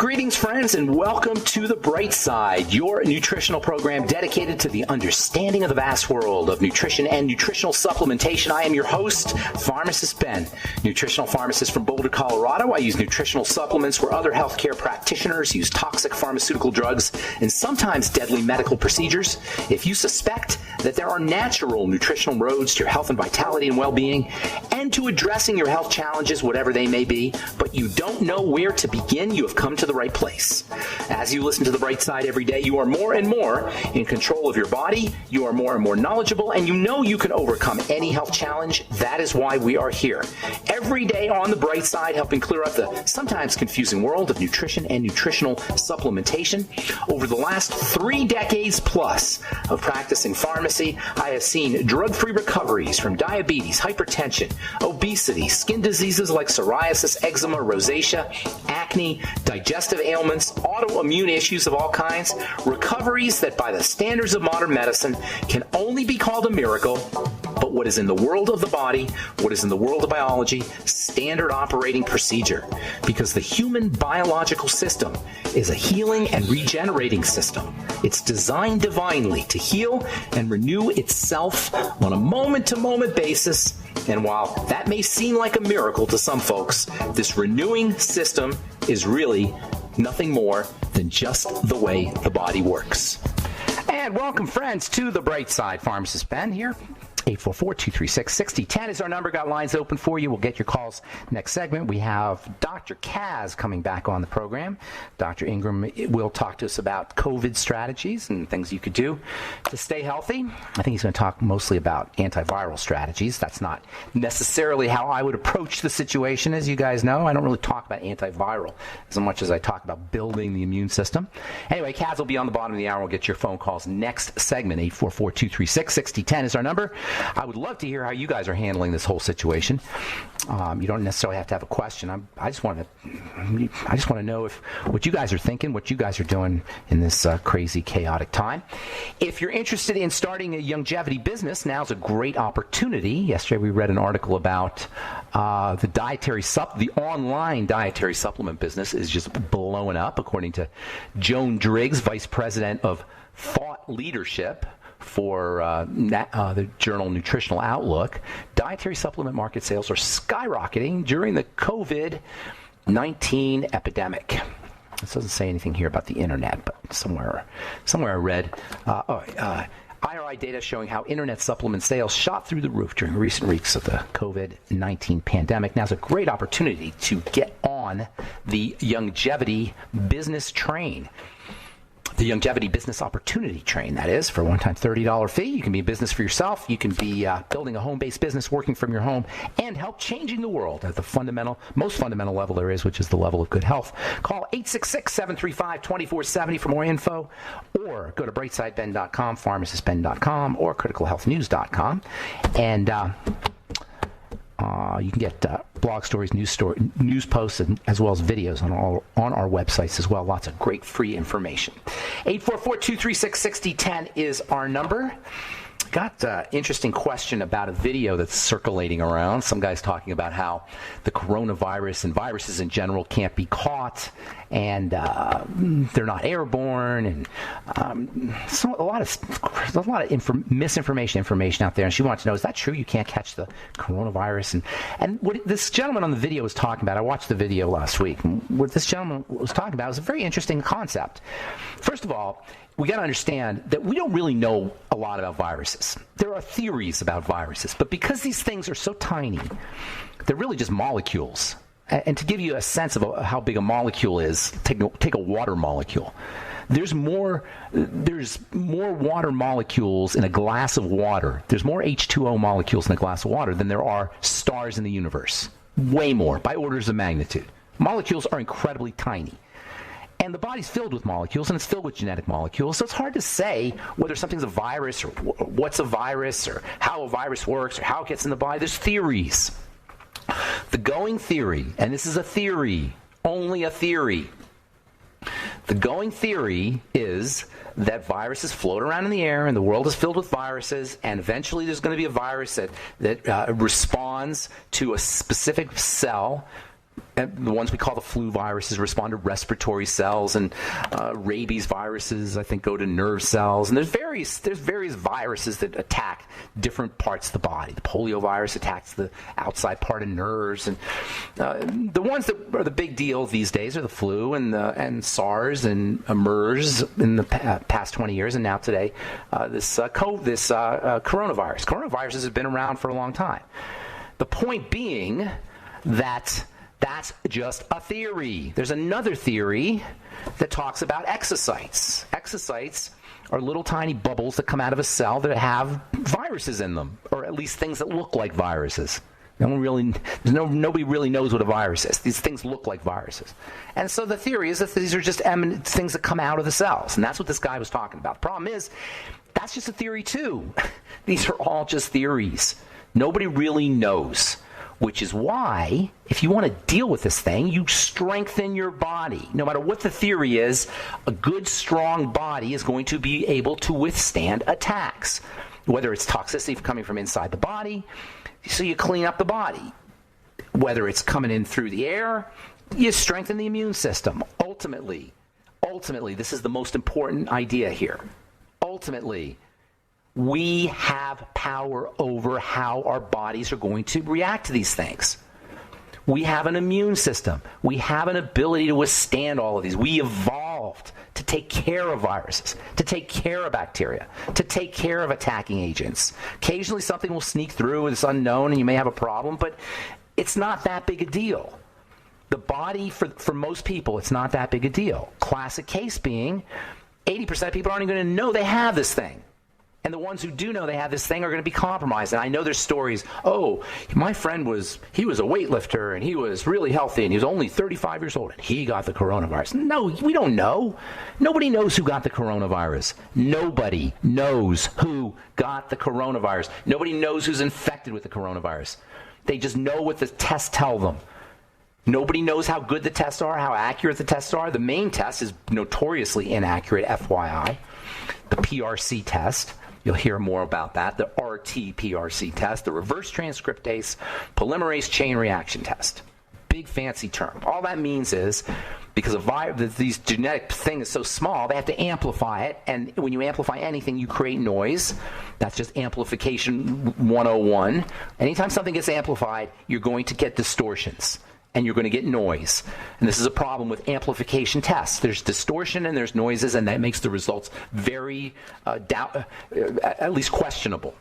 Greetings, friends, and welcome to The Bright Side, your nutritional program dedicated to the understanding of the vast world of nutrition and nutritional supplementation. I am your host, Pharmacist Ben, nutritional pharmacist from Boulder, Colorado. I use nutritional supplements where other healthcare practitioners use toxic pharmaceutical drugs and sometimes deadly medical procedures. If you suspect that there are natural nutritional roads to your health and vitality and well-being and to addressing your health challenges, whatever they may be, but you don't know where to begin, you have come to the right place. As you listen to The Bright Side every day, you are more and more in control of your body, you are more and more knowledgeable, and you know you can overcome any health challenge. That is why we are here. Every day on The Bright Side, helping clear up the sometimes confusing world of nutrition and nutritional supplementation. Over the last 3 decades plus of practicing pharmacy, I have seen drug-free recoveries from diabetes, hypertension, obesity, skin diseases like psoriasis, eczema, rosacea, acne, digestive ailments, autoimmune issues of all kinds, recoveries that by the standards of modern medicine can only be called a miracle, but what is in the world of the body, what is in the world of biology, standard operating procedure. Because the human biological system is a healing and regenerating system. It's designed divinely to heal and renew itself on a moment-to-moment basis. And while that may seem like a miracle to some folks, this renewing system is really nothing more than just the way the body works. And welcome, friends, to The Bright Side. Pharmacist Ben here. 844-236-6010 is our number. Got lines open for you. We'll get your calls next segment. We have Dr. Cass coming back on the program. Dr. Ingram will talk to us about COVID strategies and things you could do to stay healthy. I think he's going to talk mostly about antiviral strategies. That's not necessarily how I would approach the situation, as you guys know. I don't really talk about antiviral as much as I talk about building the immune system. Anyway, Cass will be on the bottom of the hour. We'll get your phone calls next segment. 844-236-6010 is our number. I would love to hear how you guys are handling this whole situation. You don't necessarily have to have a question. I just want to know what you guys are thinking, what you guys are doing in this crazy, chaotic time. If you're interested in starting a longevity business, now's a great opportunity. Yesterday we read an article about the online dietary supplement business is just blowing up, according to Joan Driggs, Vice President of Thought Leadership for the journal Nutritional Outlook. Dietary supplement market sales are skyrocketing during the COVID-19 epidemic. This doesn't say anything here about the internet, but somewhere I read IRI data showing how internet supplement sales shot through the roof during recent weeks of the COVID-19 pandemic. Now's a great opportunity to get on the longevity business train. The longevity business opportunity train, that is, for a one-time $30 fee. You can be a business for yourself. You can be building a home-based business, working from your home, and help changing the world at the most fundamental level there is, which is the level of good health. Call 866-735-2470 for more info, or go to brightsideben.com, pharmacistben.com, or criticalhealthnews.com. And you can get blog stories, news posts, as well as videos on our websites as well. Lots of great free information. 844-236-6010 is our number. Got an interesting question about a video that's circulating around. Some guy's talking about how the coronavirus and viruses in general can't be caught, and they're not airborne, and so a lot of misinformation out there. And she wants to know, is that true? You can't catch the coronavirus? And what this gentleman on the video was talking about, I watched the video last week. And what this gentleman was talking about was a very interesting concept. First of all, we got to understand that we don't really know a lot about viruses. There are theories about viruses, but because these things are so tiny, they're really just molecules. And to give you a sense of how big a molecule is, take a water molecule. There's more water molecules in a glass of water. There's more H2O molecules in a glass of water than there are stars in the universe. Way more, by orders of magnitude. Molecules are incredibly tiny. And the body's filled with molecules, and it's filled with genetic molecules, so it's hard to say whether something's a virus or what's a virus or how a virus works or how it gets in the body. There's theories. The going theory, and this is a theory, only a theory. The going theory is that viruses float around in the air, and the world is filled with viruses, and eventually there's going to be a virus that responds to a specific cell, the ones we call the flu viruses respond to respiratory cells, and rabies viruses, I think, go to nerve cells. And there's various viruses that attack different parts of the body. The polio virus attacks the outside part of nerves, and the ones that are the big deal these days are the flu and SARS and MERS in the past 20 years, and now today this coronavirus. Coronaviruses have been around for a long time. The point being that that's just a theory. There's another theory that talks about exocytes. Exocytes are little tiny bubbles that come out of a cell that have viruses in them, or at least things that look like viruses. Nobody really knows what a virus is. These things look like viruses. And so the theory is that these are just things that come out of the cells. And that's what this guy was talking about. The problem is, that's just a theory too. These are all just theories. Nobody really knows. Which is why, if you want to deal with this thing, you strengthen your body. No matter what the theory is, a good, strong body is going to be able to withstand attacks. Whether it's toxicity coming from inside the body, so you clean up the body. Whether it's coming in through the air, you strengthen the immune system. Ultimately, this is the most important idea here. Ultimately, we have power over how our bodies are going to react to these things. We have an immune system. We have an ability to withstand all of these. We evolved to take care of viruses, to take care of bacteria, to take care of attacking agents. Occasionally something will sneak through, it's unknown, and you may have a problem, but it's not that big a deal. The body, for most people, it's not that big a deal. Classic case being, 80% of people aren't even going to know they have this thing. And the ones who do know they have this thing are going to be compromised. And I know there's stories, my friend he was a weightlifter and he was really healthy and he was only 35 years old and he got the coronavirus. No, we don't know. Nobody knows who got the coronavirus. Nobody knows who got the coronavirus. Nobody knows who's infected with the coronavirus. They just know what the tests tell them. Nobody knows how good the tests are, how accurate the tests are. The main test is notoriously inaccurate, FYI. The PRC test. You'll hear more about that. The RT-PRC test, the reverse transcriptase polymerase chain reaction test. Big fancy term. All that means is because these genetic thing is so small, they have to amplify it. And when you amplify anything, you create noise. That's just amplification 101. Anytime something gets amplified, you're going to get distortions. And you're going to get noise. And this is a problem with amplification tests. There's distortion and there's noises, and that makes the results very, at least questionable.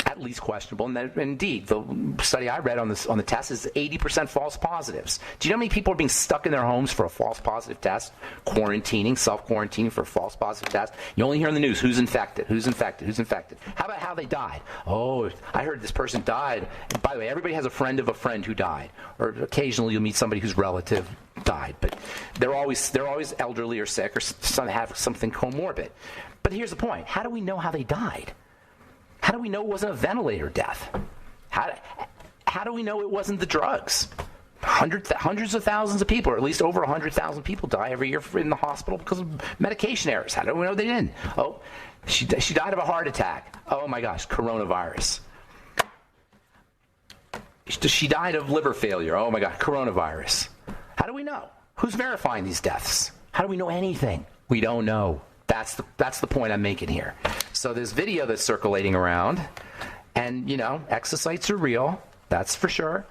At least questionable. And that, indeed, the study I read on the test is 80% false positives. Do you know how many people are being stuck in their homes for a false positive test? Quarantining, self-quarantining for a false positive test. You only hear in the news, who's infected, who's infected, who's infected. How about how they died? Oh, I heard this person died. And by the way, everybody has a friend of a friend who died. Or occasionally you'll meet somebody whose relative died. But they're always elderly or sick or have something comorbid. But here's the point. How do we know how they died? How do we know it wasn't a ventilator death? How do we know it wasn't the drugs? Hundreds of thousands of people, or at least over 100,000 people die every year in the hospital because of medication errors. How do we know they didn't? Oh, she died of a heart attack. Oh my gosh, coronavirus. She died of liver failure. Oh my God, coronavirus. How do we know? Who's verifying these deaths? How do we know anything? We don't know. That's the point I'm making here. So there's video that's circulating around, and, exocytes are real, that's for sure.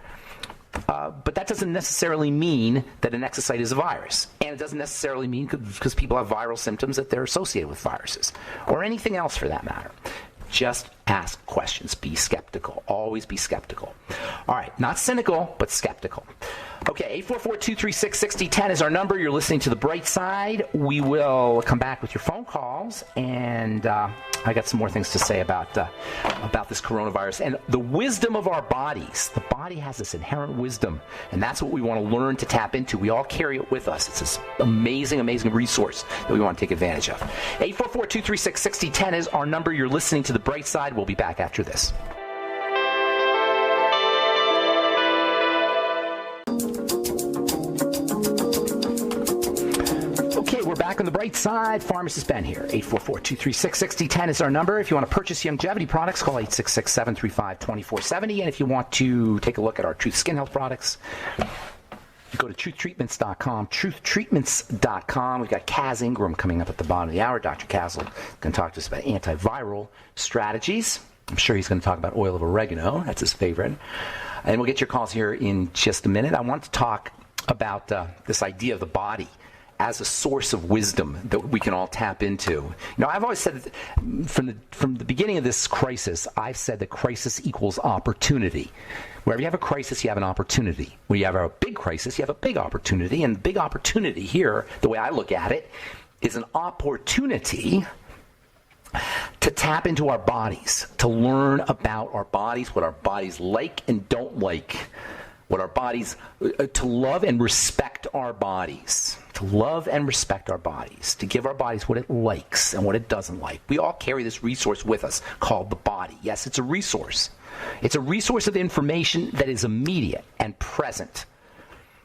But that doesn't necessarily mean that an exocyte is a virus. And it doesn't necessarily mean because people have viral symptoms that they're associated with viruses, or anything else for that matter. Just ask questions. Be skeptical. Always be skeptical. All right, not cynical, but skeptical. Okay, 844-236-6010 is our number. You're listening to The Bright Side. We will come back with your phone calls, and I got some more things to say about this coronavirus and the wisdom of our bodies. The body has this inherent wisdom, and that's what we want to learn to tap into. We all carry it with us. It's this amazing, amazing resource that we want to take advantage of. 844-236-6010 is our number. You're listening to The Bright Side. We'll be back after this. Okay, we're back on The Bright Side. Pharmacist Ben here. 844-236-6010 is our number. If you want to purchase longevity products, call 866-735-2470. And if you want to take a look at our Truth Skin Health products, Go to truthtreatments.com, truthtreatments.com. We've got Cass Ingram coming up at the bottom of the hour. Dr. Cass will going to talk to us about antiviral strategies. I'm sure he's going to talk about oil of oregano. That's his favorite. And we'll get your calls here in just a minute. I want to talk about this idea of the body as a source of wisdom that we can all tap into. You know, I've always said that from the beginning of this crisis, I've said that crisis equals opportunity. Wherever you have a crisis, you have an opportunity. When you have a big crisis, you have a big opportunity. And the big opportunity here, the way I look at it, is an opportunity to tap into our bodies, to learn about our bodies, what our bodies like and don't like, what our bodies, to love and respect our bodies, to love and respect our bodies, to give our bodies what it likes and what it doesn't like. We all carry this resource with us called the body. Yes, it's a resource. It's a resource of information that is immediate and present.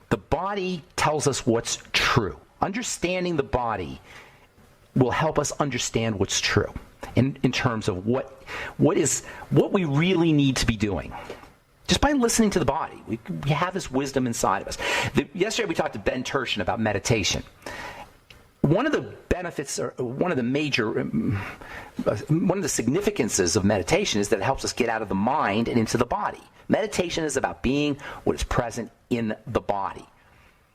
The body tells us what's true. Understanding the body will help us understand what's true in terms of what we really need to be doing. Just by listening to the body, we have this wisdom inside of us. Yesterday we talked to Ben Tertian about meditation. One of the benefits, or one of the significances of meditation is that it helps us get out of the mind and into the body. Meditation is about being what is present in the body.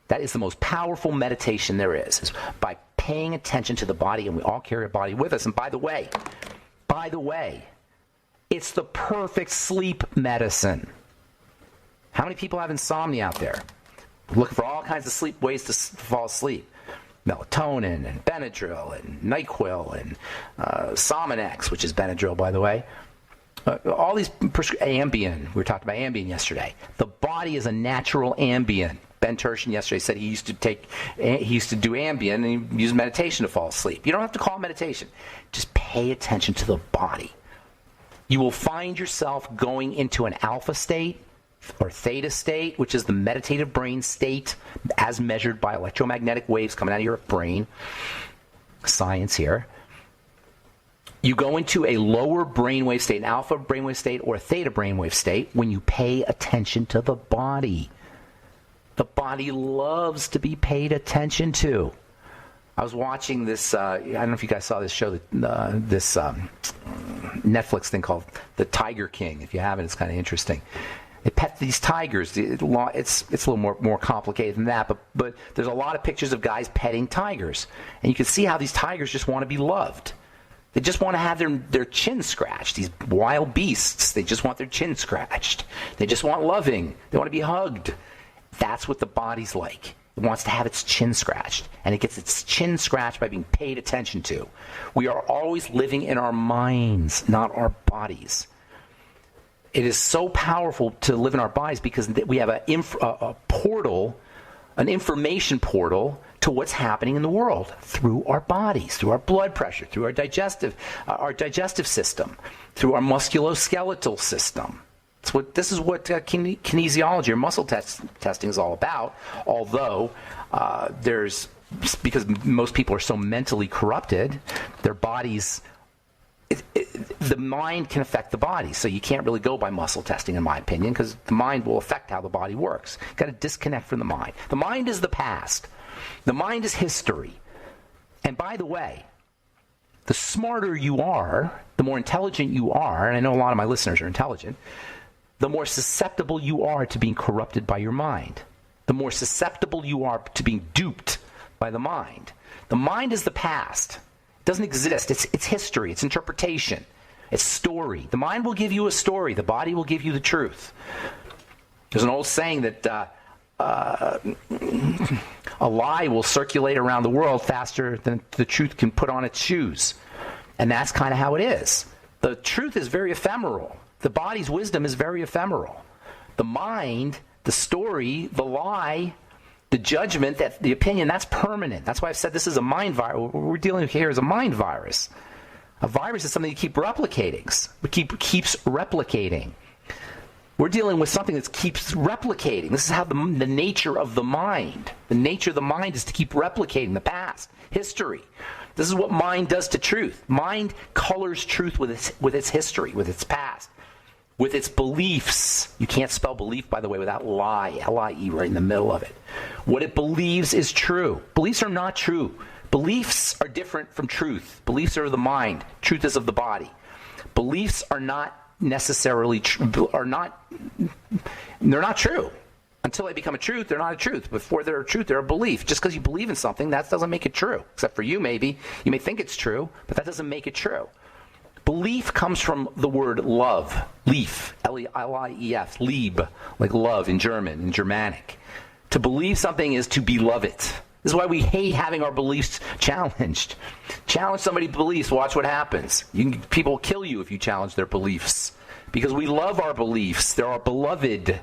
That is the most powerful meditation there is by paying attention to the body, and we all carry a body with us. And by the way, it's the perfect sleep medicine. How many people have insomnia out there? Looking for all kinds of ways to fall asleep. Melatonin and Benadryl and NyQuil and Sominex, which is Benadryl, by the way. All these Ambien. We were talking about Ambien yesterday. The body is a natural Ambien. Ben Tertian yesterday said he used to do Ambien and he used meditation to fall asleep. You don't have to call it meditation. Just pay attention to the body. You will find yourself going into an alpha state or theta state, which is the meditative brain state as measured by electromagnetic waves coming out of your brain. Science here. You go into a lower brainwave state, an alpha brainwave state or a theta brainwave state when you pay attention to the body. The body loves to be paid attention to. I was watching this, I don't know if you guys saw this show, this Netflix thing called The Tiger King. If you haven't, it's kind of interesting. They pet these tigers. It's a little more complicated than that, but there's a lot of pictures of guys petting tigers. And you can see how these tigers just want to be loved. They just want to have their chin scratched. These wild beasts, they just want their chin scratched. They just want loving. They want to be hugged. That's what the body's like. It wants to have its chin scratched. And it gets its chin scratched by being paid attention to. We are always living in our minds, not our bodies. It is so powerful to live in our bodies because we have a portal, an information portal to what's happening in the world through our bodies, through our blood pressure, through our digestive system, through our musculoskeletal system. This is what kinesiology or muscle testing is all about. Although because most people are so mentally corrupted, their bodies, the mind can affect the body. So you can't really go by muscle testing, in my opinion, because the mind will affect how the body works. You've got to disconnect from the mind. The mind is the past. The mind is history. And by the way, the smarter you are, the more intelligent you are, and I know a lot of my listeners are intelligent, the more susceptible you are to being corrupted by your mind. The more susceptible you are to being duped by the mind. The mind is the past. It doesn't exist. It's history. It's interpretation. It's story. The mind will give you a story. The body will give you the truth. There's an old saying that a lie will circulate around the world faster than the truth can put on its shoes. And that's kind of how it is. The truth is very ephemeral. The body's wisdom is very ephemeral. The mind, the story, the lie, the judgment, the opinion, that's permanent. That's why I've said this is a mind virus. What we're dealing with here is a mind virus. A virus is something you keep replicating. Keeps replicating. We're dealing with something that keeps replicating. This is how the nature of the mind. The nature of the mind is to keep replicating the past, history. This is what mind does to truth. Mind colors truth with its history, with its past. with its beliefs. You can't spell belief, by the way, without lie, L-I-E, right in the middle of it. What it believes is true. Beliefs are not true. Beliefs are different from truth. Beliefs are of the mind. Truth is of the body. Beliefs are not necessarily they're not true. Until they become a truth, they're not a truth. Before they're a truth, they're a belief. Just because you believe in something, that doesn't make it true. Except for you, maybe. You may think it's true, but that doesn't make it true. Belief comes from the word love, lief, L-E-I-E-F, lieb, like love in German, in Germanic. To believe something is to beloved. This is why we hate having our beliefs challenged. Challenge somebody's beliefs, watch what happens. People will kill you if you challenge their beliefs. Because we love our beliefs. They're our beloved.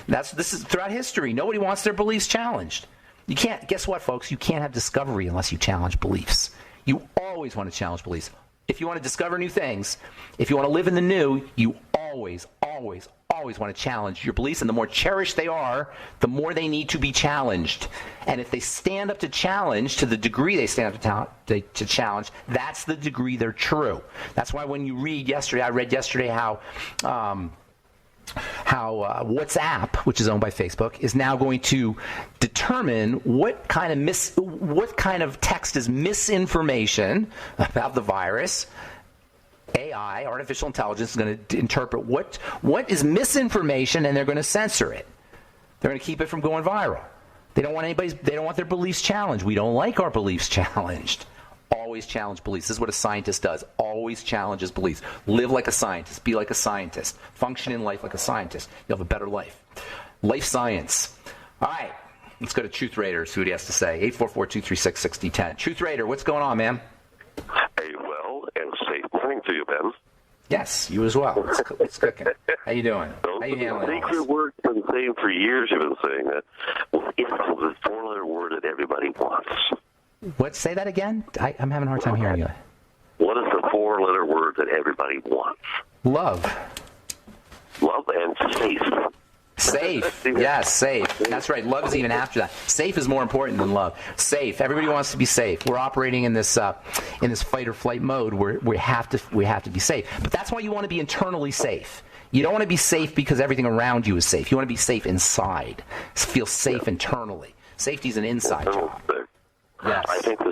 This is throughout history. Nobody wants their beliefs challenged. You can't, guess what, folks? You can't have discovery unless you challenge beliefs. You always want to challenge beliefs. If you want to discover new things, if you want to live in the new, you always want to challenge your beliefs. And the more cherished they are, the more they need to be challenged. And if they stand up to challenge, to the degree they stand up to challenge, that's the degree they're true. That's why when you read yesterday, I read yesterday how WhatsApp, which is owned by Facebook, is now going to determine what kind of text is misinformation about the virus. AI, artificial intelligence, is going to interpret what is misinformation, and they're going to censor it. They're going to keep it from going viral. They don't want their beliefs challenged. We don't like our beliefs challenged. Always challenge beliefs. This is what a scientist does. Always challenges beliefs. Live like a scientist. Be like a scientist. Function in life like a scientist. You'll have a better life. Life science. All right. Let's go to Truth Raider, see what he has to say. 844-236-6010. Truth Raider, what's going on, man? A well and safe morning to you, Ben. Yes, you as well. It's cooking. How you doing? How you handling the secret word's been saying for years. You've been saying that. Well, it's the four-letter word that everybody wants. What? Say that again? I'm having a hard time hearing you. What is the four-letter word that everybody wants? Love. Love and safe. Safe. Yes, safe. That's right. Love is even after that. Safe is more important than love. Safe. Everybody wants to be safe. We're operating in this fight or flight mode where we have to be safe. But that's why you want to be internally safe. You don't want to be safe because everything around you is safe. You want to be safe inside. Feel safe internally. Safety is an inside job. Yes. I think the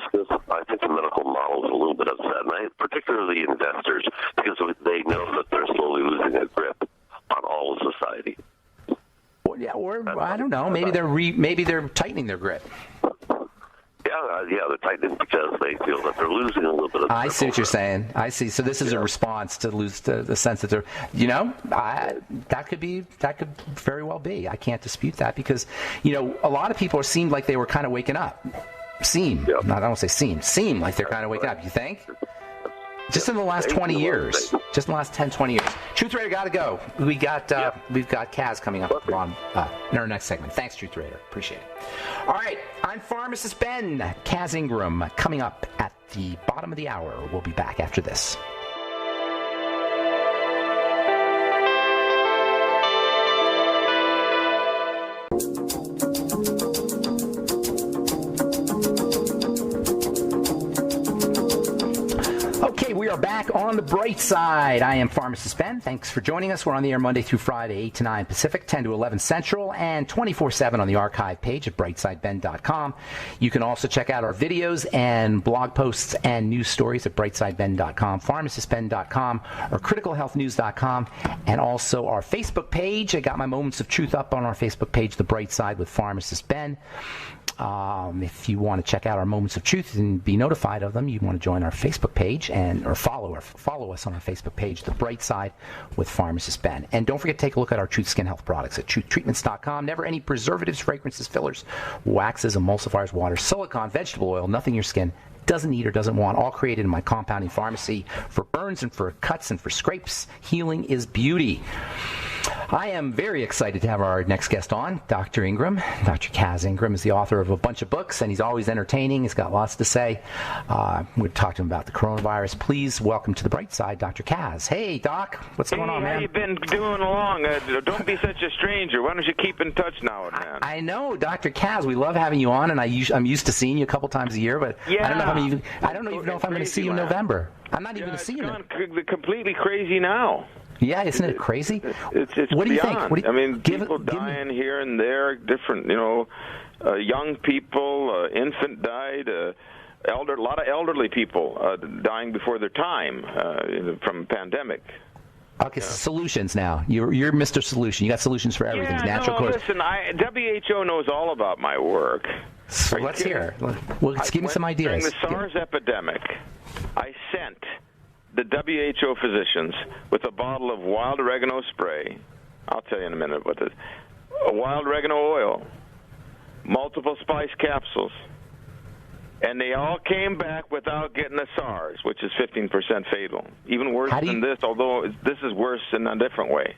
medical model is a little bit upset, and particularly investors, because they know that they're slowly losing their grip on all of society. Well, yeah, or I don't know. Maybe they're tightening their grip. Yeah, they're tightening because they feel that they're losing a little bit of. I see what you're saying. I see. So this is a response to lose the sense that they're. That could very well be. I can't dispute that because a lot of people seemed like they were kind of waking up. Seem like they're kind of waking up. You think? Just in the last 20 years. Just in the last 10, 20 years. Truth Raider, got to go. We've got Kaz coming up in our next segment. Thanks, Truth Raider. Appreciate it. All right. I'm Pharmacist Ben. Cass Ingram coming up at the bottom of the hour. We'll be back after this. We are back on the bright side. I am Pharmacist Ben. Thanks for joining us. We're on the air Monday through Friday, 8 to 9 Pacific, 10 to 11 Central, and 24/7 on the archive page at brightsideben.com. You can also check out our videos and blog posts and news stories at brightsideben.com, pharmacistben.com, or criticalhealthnews.com, and also our Facebook page. I got my Moments of Truth up on our Facebook page, The Bright Side with Pharmacist Ben. If you want to check out our Moments of Truth and be notified of them, you want to join our Facebook page or follow us on our Facebook page, The Bright Side with Pharmacist Ben. And don't forget to take a look at our Truth Skin Health products at truthtreatments.com. Never any preservatives, fragrances, fillers, waxes, emulsifiers, water, silicone, vegetable oil, nothing your skin doesn't need or doesn't want, all created in my compounding pharmacy for burns and for cuts and for scrapes. Healing is beauty. I am very excited to have our next guest on, Dr. Ingram. Dr. Cass Ingram is the author of a bunch of books, and he's always entertaining. He's got lots to say. We'll talk to him about the coronavirus. Please welcome to the bright side, Dr. Cass. Hey, Doc. What's going on, man? How you been doing along? Don't be such a stranger. Why don't you keep in touch now and then? I know, Dr. Cass. We love having you on, and I'm used to seeing you a couple times a year, but yeah. I don't know if I'm going to see you in November. I'm not even going to see you. It's gone completely crazy now. Yeah, isn't it crazy? It's what do you beyond. think? I mean, people dying here and there, different, young people, infant died, a lot of elderly people dying before their time from pandemic. Okay, solutions now. You're Mr. Solution. You got solutions for everything. Listen, WHO knows all about my work. So let's hear. Well, give me some ideas. During the SARS epidemic, I sent the WHO physicians with a bottle of wild oregano spray. I'll tell you in a minute what this. Wild oregano oil, multiple spice capsules, and they all came back without getting the SARS, which is 15% fatal. Even worse than this, although this is worse in a different way.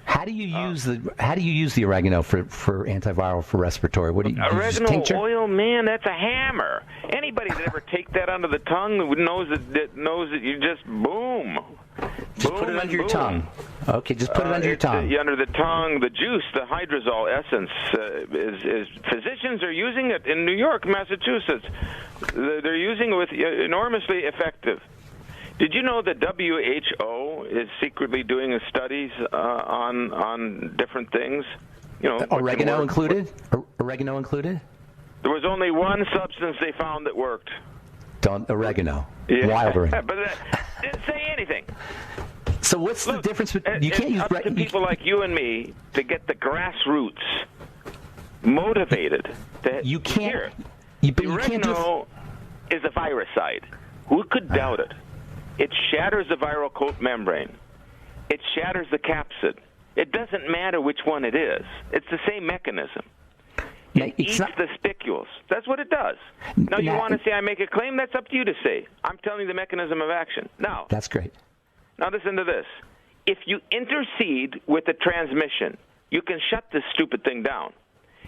How do you use the oregano for antiviral, for respiratory? What do you oregano tincture? Oil, man, that's a hammer. Anybody that ever take that under the tongue knows that you just boom. Just put it under your tongue. Okay, just put it under your tongue. Under the tongue, the juice, the hydrosol essence, is physicians are using it in New York, Massachusetts. They're using it with enormously effective. Did you know that WHO is secretly doing studies on different things? Oregano included? Oregano included? There was only one substance they found that worked. Oregano. Yeah. Wild oregano. But that didn't say anything. So what's the difference? You can't use up to people like you and me to get the grassroots motivated. You can't. Oregano is a viricide. Who could doubt it? It shatters the viral coat membrane. It shatters the capsid. It doesn't matter which one it is. It's the same mechanism. It eats the spicules. That's what it does. Now, you want to say I make a claim? That's up to you to say. I'm telling you the mechanism of action. Now, that's great. Now, listen to this. If you intercede with the transmission, you can shut this stupid thing down.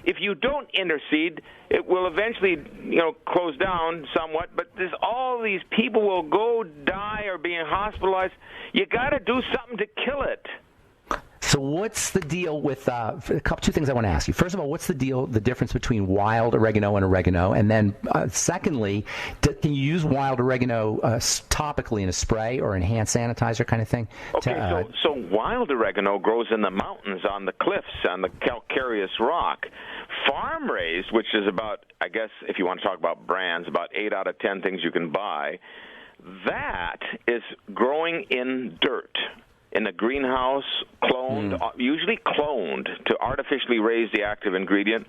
If you don't intercede, it will eventually, close down somewhat. But there's all these people will go die or being hospitalized. You got to do something to kill it. So what's the deal with two things I want to ask you? First of all, what's the difference between wild oregano and oregano? And then secondly, can you use wild oregano topically in a spray or in hand sanitizer kind of thing? Okay, so wild oregano grows in the mountains, on the cliffs, on the calcareous rock. Farm raised, which is about, I guess, if you want to talk about brands, about 8 out of 10 things you can buy, that is growing in dirt. In a greenhouse, cloned, usually cloned to artificially raise the active ingredient.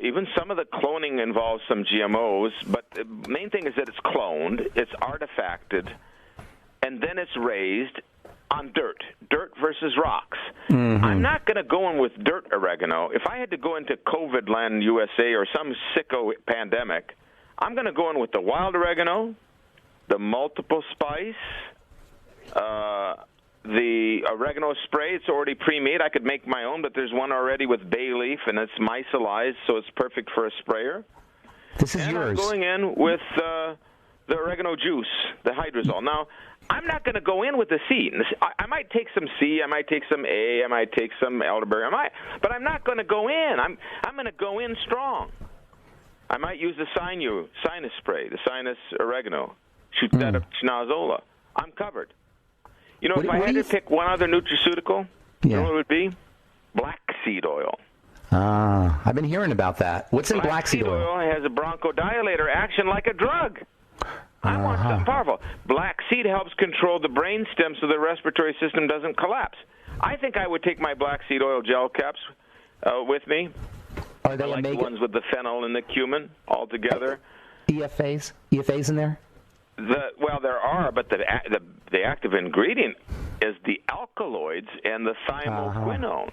Even some of the cloning involves some GMOs, but the main thing is that it's cloned, it's artifacted, and then it's raised on dirt versus rocks. Mm-hmm. I'm not going to go in with dirt oregano. If I had to go into COVID land USA or some sicko pandemic, I'm going to go in with the wild oregano, the multiple spice, the oregano spray. It's already pre-made. I could make my own, but there's one already with bay leaf, and it's mycelized, so it's perfect for a sprayer. This is yours. I'm going in with the oregano juice, the hydrosol. Now, I'm not going to go in with the C. I might take some C, I might take some A, I might take some elderberry, but I'm not going to go in. I'm going to go in strong. I might use the sinus spray, the sinus oregano, shoot that up schnozola. I'm covered. If I had to pick one other nutraceutical, you know what it would be? Black seed oil. I've been hearing about that. What's in black seed oil? Black seed oil has a bronchodilator action like a drug. I want something powerful. Black seed helps control the brain stem so the respiratory system doesn't collapse. I think I would take my black seed oil gel caps with me. Are they the ones with the fennel and the cumin all together. EFAs in there? There are, but the active ingredient is the alkaloids and the thymoquinone.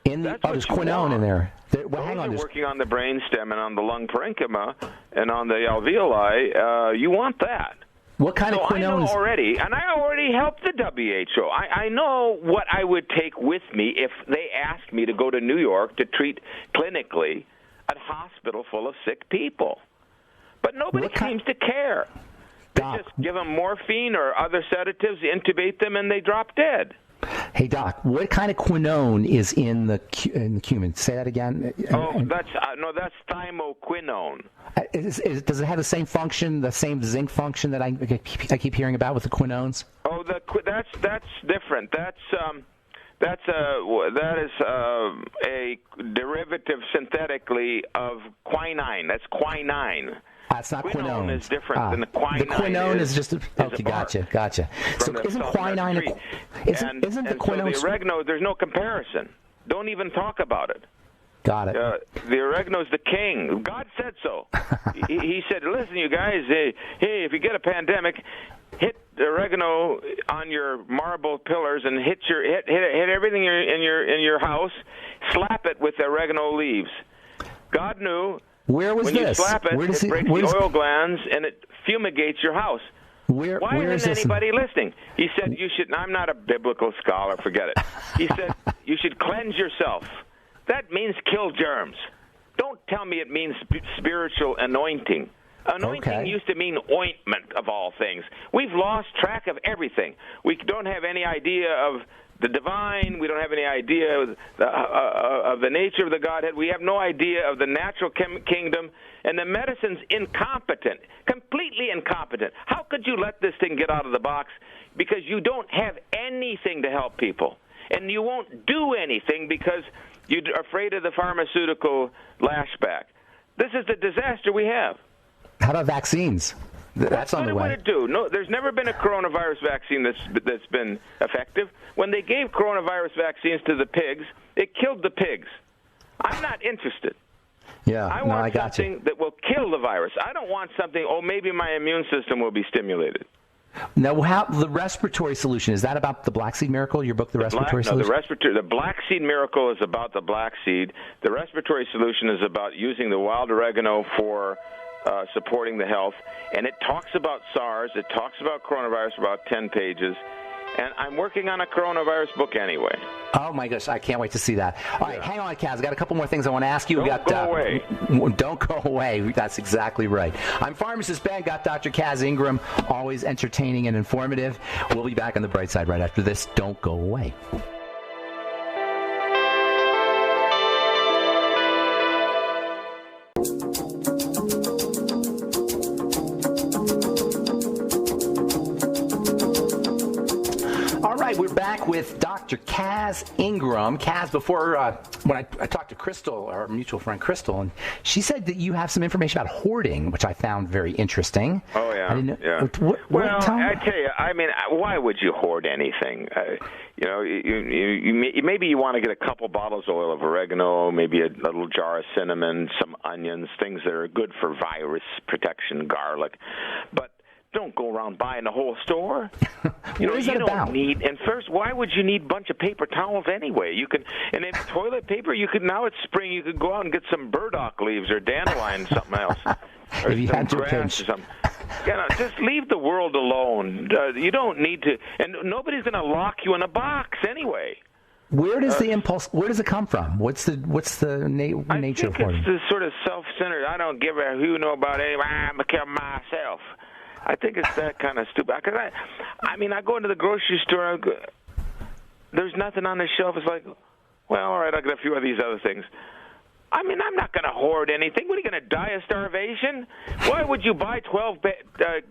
There's quinone in there. Hang on. Those are working on the brainstem and on the lung parenchyma and on the alveoli. You want that. What kind of quinone? I know already, and I already helped the WHO. I know what I would take with me if they asked me to go to New York to treat clinically a hospital full of sick people. But nobody seems to care. They just give them morphine or other sedatives, intubate them, and they drop dead. Hey, Doc, what kind of quinone is in the cumin? Say that again. That's thymoquinone. Does it have the same function, the same zinc function that I keep hearing about with the quinones? Oh, that's different. That is a derivative synthetically of quinine. That's quinine. That's not quinone. Quinone is different than the quinine. The quinone is just okay. Gotcha. So isn't quinine? Isn't the quinone? So the oregano, there's no comparison. Don't even talk about it. Got it. The oregano's the king. God said so. he said, "Listen, you guys. Hey, if you get a pandemic, hit the oregano on your marble pillars and hit everything in your house. Slap it with the oregano leaves." God knew. Where was when this? You slap it, it breaks the oil glands and it fumigates your house. Why isn't anybody listening? He said you should. I'm not a biblical scholar. Forget it. He said you should cleanse yourself. That means kill germs. Don't tell me it means spiritual anointing. Anointing used to mean ointment, of all things. We've lost track of everything. We don't have any idea of the divine. We don't have any idea of the nature of the Godhead. We have no idea of the natural kingdom. And the medicine's incompetent, completely incompetent. How could you let this thing get out of the box? Because you don't have anything to help people. And you won't do anything because you're afraid of the pharmaceutical lashback. This is the disaster we have. How about vaccines? That's on the way. What did it do? No, there's never been a coronavirus vaccine that's been effective. When they gave coronavirus vaccines to the pigs, it killed the pigs. I'm not interested. Yeah, I want something that will kill the virus. I don't want something, maybe my immune system will be stimulated. Now, how the respiratory solution, is that about the black seed miracle, your book, The Respiratory Solution? The black seed miracle is about the black seed. The respiratory solution is about using the wild oregano for supporting the health. And it talks about SARS. It talks about coronavirus for about 10 pages. And I'm working on a coronavirus book anyway. Oh, my gosh. I can't wait to see that. All right, hang on, Kaz. I've got a couple more things I want to ask you. Don't go away. Don't go away. That's exactly right. I'm Pharmacist Ben. Got Dr. Cass Ingram, always entertaining and informative. We'll be back on the bright side right after this. Don't go away. We're back with Dr. Cass Ingram. Cass, before when I talked to Crystal, our mutual friend Crystal, and she said that you have some information about hoarding, which I found very interesting. Oh yeah, I tell you, I mean, why would you hoard anything? Maybe you want to get a couple bottles of oil of oregano, maybe a little jar of cinnamon, some onions, things that are good for virus protection, garlic, but don't go around buying the whole store. What is that about? Don't need. And first, why would you need a bunch of paper towels anyway? You can, and if toilet paper, you could. Now it's spring. You could go out and get some burdock leaves or dandelion, something else, or if you some had to grass or something. Just leave the world alone. You don't need to, and nobody's going to lock you in a box anyway. Where does the impulse? Where does it come from? What's the nature of hoarding? It's the sort of self-centered. I don't give a who know about anyone. I'm gonna kill myself. I think it's that kind of stupid. Because I go into the grocery store. There's nothing on the shelf. It's like, well, all right, I'll get a few of these other things. I mean, I'm not going to hoard anything. What, are you going to die of starvation? Why would you buy 12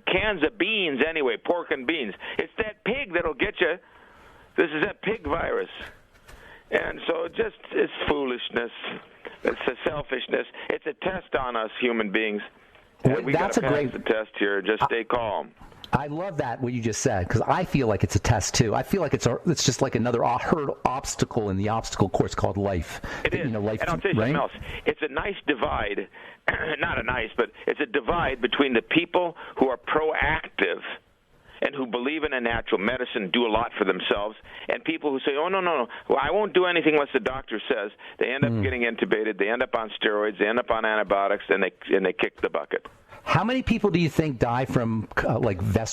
cans of beans anyway, pork and beans? It's that pig that'll get you. This is that pig virus. And so it's foolishness. It's a selfishness. It's a test on us human beings. And we got to pass the test here. Just stay calm. I love that, what you just said, because I feel like it's a test, too. I feel like it's just like another obstacle in the obstacle course called life. It is. Life, and I'll tell you something else. It's a nice divide. Not a nice, but it's a divide between the people who are proactive and who believe in a natural medicine, do a lot for themselves, and people who say, oh, no, well, I won't do anything unless the doctor says. They end up getting intubated, they end up on steroids, they end up on antibiotics, and they kick the bucket. How many people do you think die from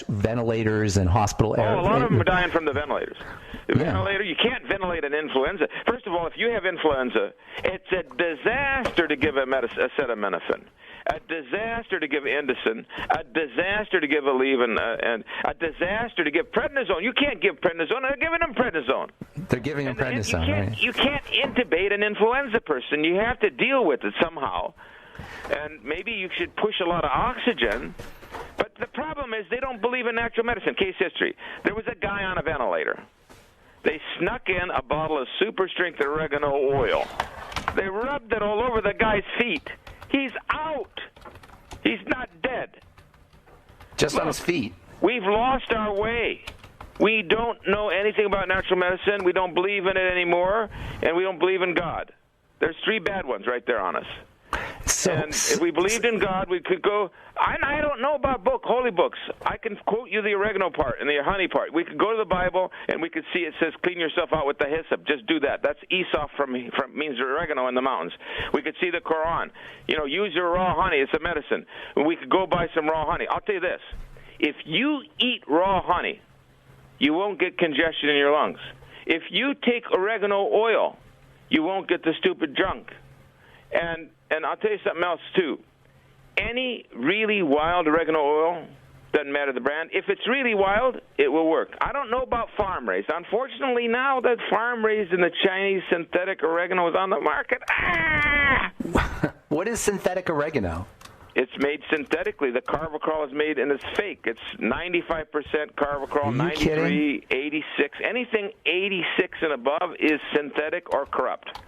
ventilators and hospital air? Oh, a lot of them are dying from the ventilators. The ventilator, you can't ventilate an influenza. First of all, if you have influenza, it's a disaster to give acetaminophen, a disaster to give Indocin, a disaster to give Aleve, and a disaster to give prednisone. You can't give prednisone. They're giving them prednisone. They're giving them prednisone, right? You can't intubate an influenza person. You have to deal with it somehow. And maybe you should push a lot of oxygen, but the problem is they don't believe in natural medicine. Case history. There was a guy on a ventilator. They snuck in a bottle of super strength oregano oil. They rubbed it all over the guy's feet. He's out. He's not dead. Just on his feet. We've lost our way. We don't know anything about natural medicine. We don't believe in it anymore, and we don't believe in God. There's 3 bad ones right there on us. And if we believed in God, we could go. I don't know about holy books. I can quote you the oregano part and the honey part. We could go to the Bible and we could see it says, "Clean yourself out with the hyssop." Just do that. That's Esau from means oregano in the mountains. We could see the Quran. Use your raw honey. It's a medicine. We could go buy some raw honey. I'll tell you this: if you eat raw honey, you won't get congestion in your lungs. If you take oregano oil, you won't get the stupid junk. And I'll tell you something else, too. Any really wild oregano oil, doesn't matter the brand, if it's really wild, it will work. I don't know about farm-raised. Unfortunately, now that farm-raised and the Chinese synthetic oregano is on the market, What is synthetic oregano? It's made synthetically. The carvacrol is made, and it's fake. It's 95% carvacrol, 93, 86. Anything 86 and above is synthetic or corrupt.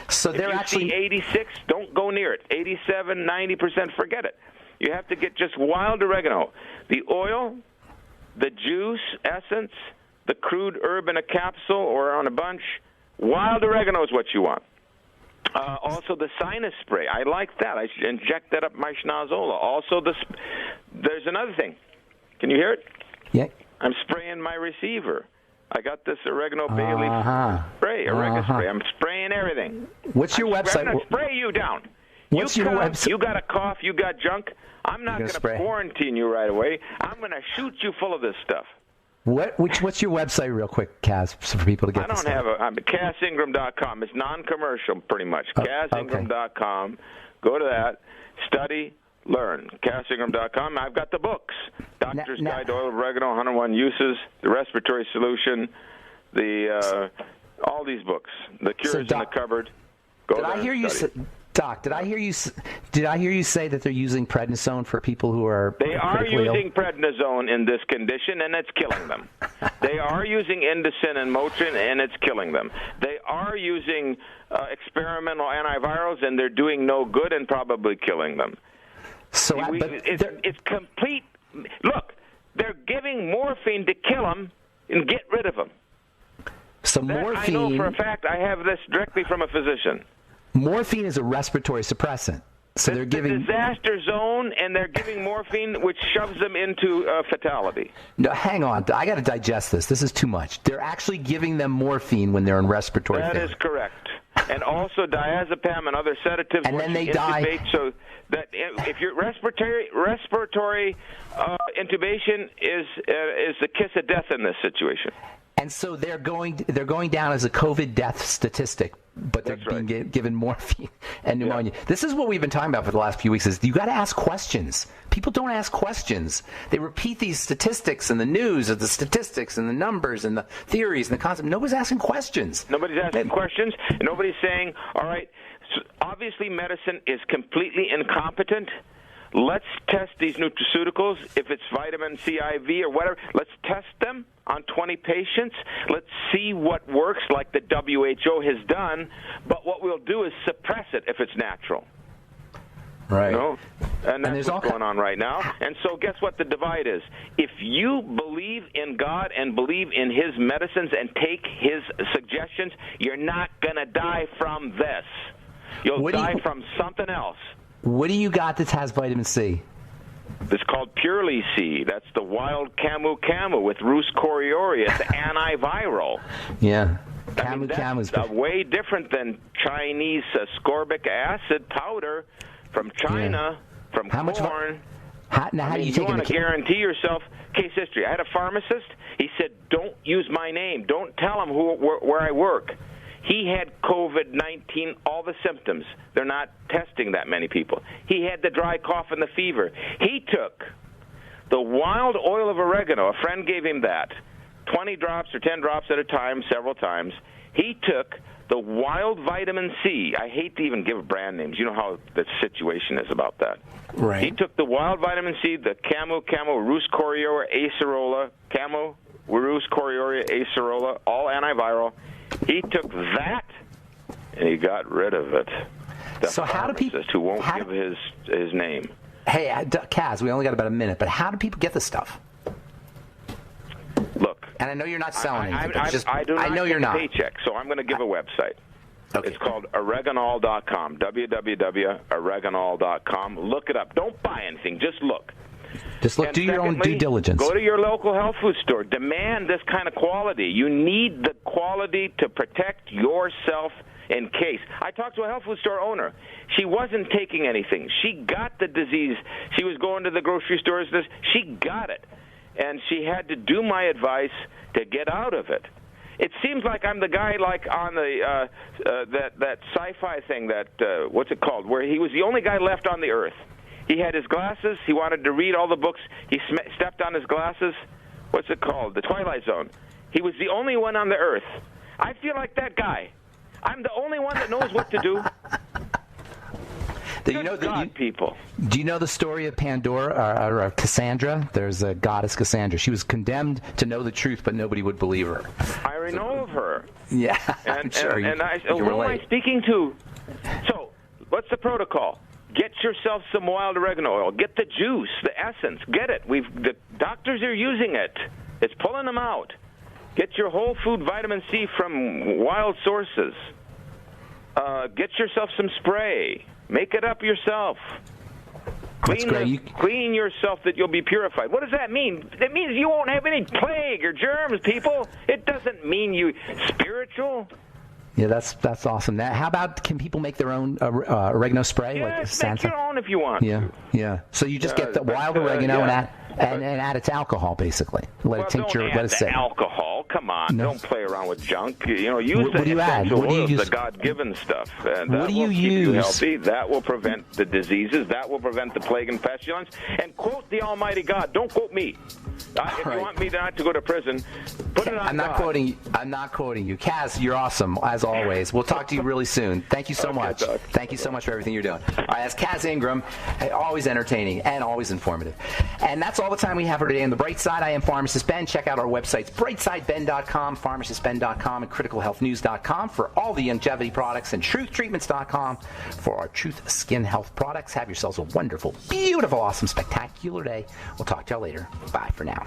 So they're see 86, don't go near it. 87, 90%, forget it. You have to get just wild oregano. The oil, the juice, essence, the crude herb in a capsule or on a bunch. Wild oregano is what you want. Also, the sinus spray. I like that. I inject that up my schnozola. Also, there's another thing. Can you hear it? Yeah. I'm spraying my receiver. I got this oregano bay leaf spray, oregano spray. I'm spraying everything. What's your website? I'm going to spray you down. What's your website? You got a cough, you got junk. I'm not going to quarantine you right away. I'm going to shoot you full of this stuff. What's your website, real quick, Cass, for people to get this? I'm CassIngram.com. It's non-commercial, pretty much. CassIngram.com. Go to that. Study, learn. CassIngram.com. I've got the books. Doctor's Guide to Oil of Oregano, 101 Uses, The Respiratory Solution, all these books. The Cures in the Cupboard. Did I hear you say that they're using prednisone for people who are They are using ill? prednisone in this condition, and it's killing them. They are using Indocin and Motrin, and it's killing them. They are using experimental antivirals, and they're doing no good and probably killing them. So it's complete. Look, they're giving morphine to kill them and get rid of them. So morphine. I know for a fact. I have this directly from a physician. Morphine is a respiratory suppressant. So they're giving the disaster zone, and they're giving morphine, which shoves them into fatality. No, hang on. I got to digest this. This is too much. They're actually giving them morphine when they're in respiratory failure. That is correct. And also diazepam and other sedatives. And then they die. So that if your respiratory intubation is the kiss of death in this situation. And so they're going down as a COVID death statistic, but they're being given morphine and pneumonia. Yeah. This is what we've been talking about for the last few weeks. Is you got to ask questions. People don't ask questions. They repeat these statistics in the news, of the statistics and the numbers and the theories and the concept. Nobody's asking questions. Nobody's asking questions. And nobody's saying, all right, so obviously medicine is completely incompetent. Let's test these nutraceuticals. If it's vitamin C IV or whatever, let's test them on 20 patients. Let's see what works, like the WHO has done. But what we'll do is suppress it if it's natural. Right. And that's what's going on right now. And so guess what the divide is? If you believe in God and believe in His medicines and take His suggestions, you're not going to die from this. You'll die from something else. What do you got that has vitamin C? It's called Purely C. That's the wild camu with Rus coriaria. It's antiviral. Yeah. Camu is way different than Chinese ascorbic acid powder from China, from corn. How do you want to guarantee yourself? Case history. I had a pharmacist. He said, don't use my name. Don't tell him where I work. He had COVID-19, all the symptoms. They're not testing that many people. He had the dry cough and the fever. He took the wild oil of oregano. A friend gave him that, 20 drops or 10 drops at a time, several times. He took the wild vitamin C. I hate to even give brand names. You know how the situation is about that. Right. He took the wild vitamin C, the Camo Rus Coriora Acerola, Camo Rus Coriora Acerola, all antiviral. He took that and he got rid of it. The so how do people who won't give his name? Hey, Kaz, we only got about a minute, but how do people get this stuff? Look, and I know you're not selling anything. I know you're not. Paycheck, so I'm going to give a website. Okay. It's called Oreganol.com, www.oreganol.com. Look it up. Don't buy anything. Just look. Just look. Do your own due diligence. Go to your local health food store. Demand this kind of quality. You need the quality to protect yourself in case. I talked to a health food store owner. She wasn't taking anything. She got the disease. She was going to the grocery stores. She got it. And she had to do my advice to get out of it. It seems like I'm the guy like on the that sci-fi thing that what's it called, where he was the only guy left on the earth. He had his glasses. He wanted to read all the books. He stepped on his glasses. What's it called? The Twilight Zone. He was the only one on the earth. I feel like that guy. I'm the only one that knows what to do. Do you know people? Do you know the story of Pandora or Cassandra? There's a goddess Cassandra. She was condemned to know the truth, but nobody would believe her. I already know of her. Yeah, and sure. Who am I speaking to? So, what's the protocol? Get yourself some wild oregano oil. Get the juice, the essence. Get it. The doctors are using it. It's pulling them out. Get your whole food vitamin C from wild sources. Get yourself some spray. Make it up yourself. Clean yourself that you'll be purified. What does that mean? That means you won't have any plague or germs, people. It doesn't mean you spiritual. Yeah, that's awesome. Now, how about, can people make their own oregano spray? Yes, make your own if you want. Yeah. So you just get the wild oregano and add it to alcohol, basically. Let it tincture. Let it sit. Alcohol. Come on, don't play around with junk. Use what do you add? What do you use? The God-given stuff. And that what do you will use? Keep you healthy. That will prevent the diseases. That will prevent the plague and pestilence. And quote the Almighty God. Don't quote me. If you want me not to go to prison, put it on I'm not quoting you. Kaz, you're awesome, as always. We'll talk to you really soon. Thank you so much. Doug. Thank you so much for everything you're doing. All right, that's Cass Ingram. Always entertaining and always informative. And that's all the time we have for today on The Bright Side. I am Pharmacist Ben. Check out our websites, brightsideben.com, pharmacistben.com, and criticalhealthnews.com for all the longevity products, and truthtreatments.com for our Truth Skin Health products. Have yourselves a wonderful, beautiful, awesome, spectacular day. We'll talk to y'all later. Bye for now.